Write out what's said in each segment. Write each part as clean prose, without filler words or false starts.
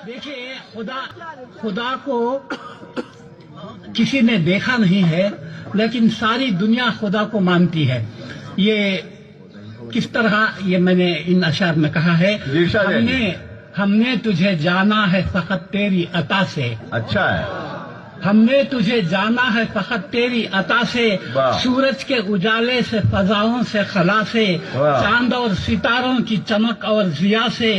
دیکھیے خدا کو کسی نے دیکھا نہیں ہے، لیکن ساری دنیا خدا کو مانتی ہے۔ یہ کس طرح یہ میں نے ان اشعار میں کہا ہے، ہم نے تجھے جانا ہے فقط تیری عطا سے۔ اچھا ہے، ہم نے تجھے جانا ہے فقط تیری عطا سے، سورج کے اجالے سے، فضاؤں سے، خلا سے، چاند اور ستاروں کی چمک اور ضیاء سے،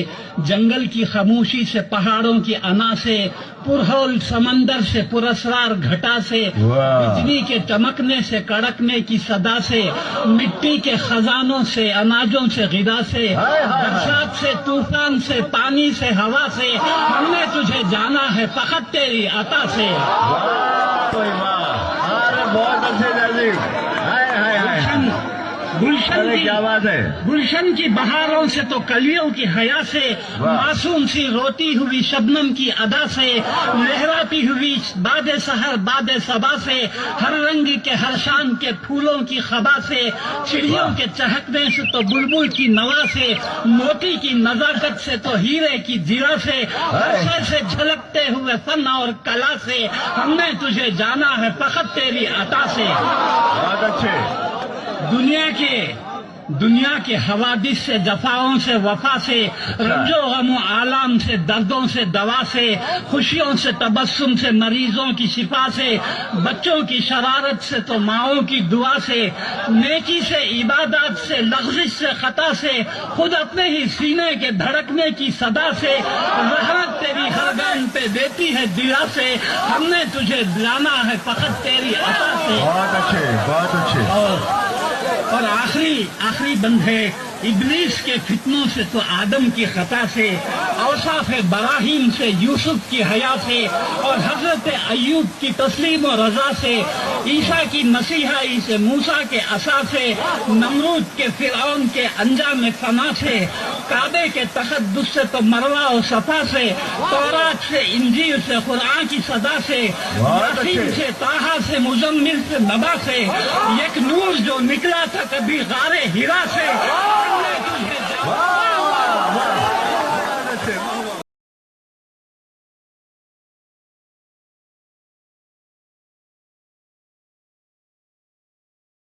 جنگل کی خاموشی سے، پہاڑوں کی انا سے، پرہول سمندر سے، پراسرار گھٹا سے، بجلی کے چمکنے سے، کڑکنے کی صدا سے، مٹی کے خزانوں سے، اناجوں سے، غذا سے، برسات سے، طوفان سے، پانی سے، ہوا سے، ہم نے تجھے جانا ہے فقط تیری عطا سے۔ بہت اچھے جی، گلشن کی بہاروں سے تو کلیوں کی حیا سے، معصوم سی روتی ہوئی شبنم کی ادا سے، لہراتی ہوئی باد سحر باد صبا سے، ہر رنگ کے ہر شان کے پھولوں کی خبا سے، چڑیوں کے چہکنے سے تو بلبل کی نوا سے، موتی کی نزاکت سے تو ہیرے کی زیرہ سے، عرصے سے جھلکتے ہوئے فن اور کلا سے، ہم نے تجھے جانا ہے فقط تیری عطا سے۔ بہت اچھے۔ دنیا کے حوادث سے، جفاؤں سے، وفا سے، رنج و غم و آلام سے، دردوں سے، دوا سے، خوشیوں سے، تبسم سے، مریضوں کی شفا سے، بچوں کی شرارت سے تو ماؤں کی دعا سے، نیکی سے، عبادات سے، لغزش سے، خطا سے، خود اپنے ہی سینے کے دھڑکنے کی صدا سے، رحمت تیری ہر گام پہ دیتی ہے دلا سے، ہم نے تجھے جانا ہے فقط تیری عطا سے۔ بہت اچھے، بہت اچھے۔ اور آخری بند ہے، ابلیس کے فتنوں سے تو آدم کی خطا سے، اوصاف براہیم سے، یوسف کی حیا سے، اور حضرت ایوب کی تسلیم و رضا سے، عیسیٰ کی مسیحائی سے، موسیٰ کے عصا سے، نمرود کے فرعون کے انجام فنا سے، کعبے کے تقدس سے تو مروہ و صفا سے، تورات سے، انجیل سے، قرآن کی صدا سے، یاسین سے، طٰہٰ سے، مزمل سے، نبا سے، ایک نور جو نکلا تھا کبھی غار ہرا سے،